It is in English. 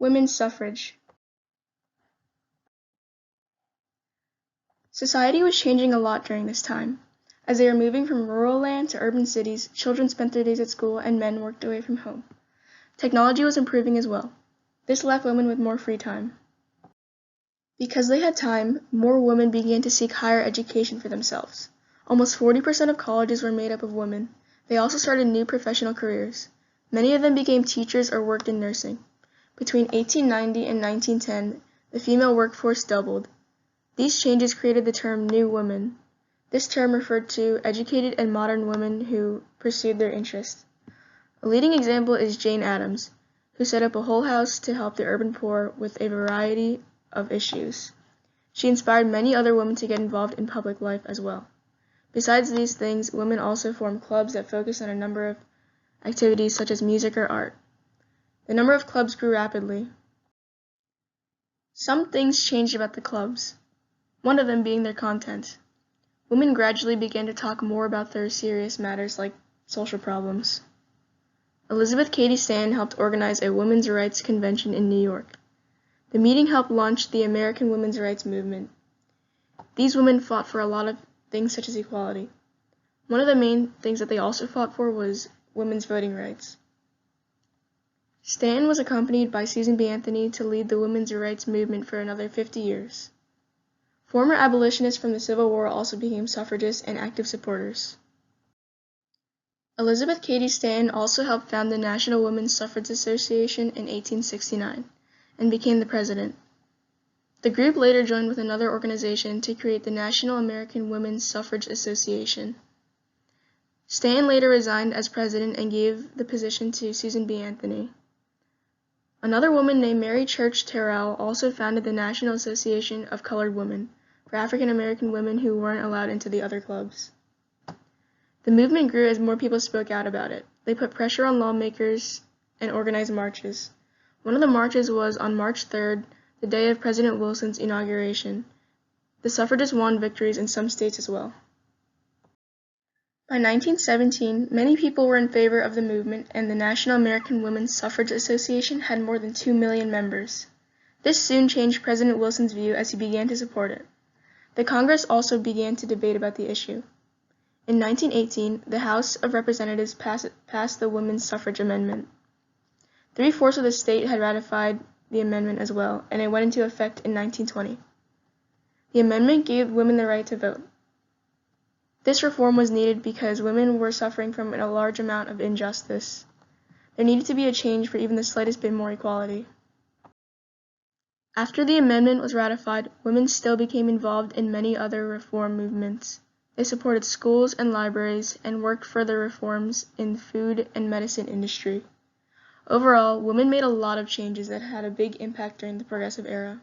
Women's suffrage. Society was changing a lot during this time. As they were moving from rural land to urban cities, children spent their days at school and men worked away from home. Technology was improving as well. This left women with more free time. Because they had time, more women began to seek higher education for themselves. Almost 40% of colleges were made up of women. They also started new professional careers. Many of them became teachers or worked in nursing. Between 1890 and 1910, the female workforce doubled. These changes created the term New Woman. This term referred to educated and modern women who pursued their interests. A leading example is Jane Addams, who set up a Hull House to help the urban poor with a variety of issues. She inspired many other women to get involved in public life as well. Besides these things, women also formed clubs that focused on a number of activities such as music or art. The number of clubs grew rapidly. Some things changed about the clubs, one of them being their content. Women gradually began to talk more about their serious matters like social problems. Elizabeth Cady Stanton helped organize a women's rights convention in New York. The meeting helped launch the American women's rights movement. These women fought for a lot of things such as equality. One of the main things that they also fought for was women's voting rights. Stanton was accompanied by Susan B. Anthony to lead the women's rights movement for another 50 years. Former abolitionists from the Civil War also became suffragists and active supporters. Elizabeth Cady Stanton also helped found the National Women's Suffrage Association in 1869 and became the president. The group later joined with another organization to create the National American Women's Suffrage Association. Stanton later resigned as president and gave the position to Susan B. Anthony. Another woman named Mary Church Terrell also founded the National Association of Colored Women for African American women who weren't allowed into the other clubs. The movement grew as more people spoke out about it. They put pressure on lawmakers and organized marches. One of the marches was on March 3rd, the day of President Wilson's inauguration. The suffragists won victories in some states as well. By 1917, many people were in favor of the movement, and the National American Women's Suffrage Association had more than 2 million members. This soon changed President Wilson's view as he began to support it. The Congress also began to debate about the issue. In 1918, the House of Representatives passed the Women's Suffrage Amendment. 3/4 of the state had ratified the amendment as well, and it went into effect in 1920. The amendment gave women the right to vote. This reform was needed because women were suffering from a large amount of injustice. There needed to be a change for even the slightest bit more equality. After the amendment was ratified, women still became involved in many other reform movements. They supported schools and libraries and worked for the reforms in the food and medicine industry. Overall, women made a lot of changes that had a big impact during the Progressive Era.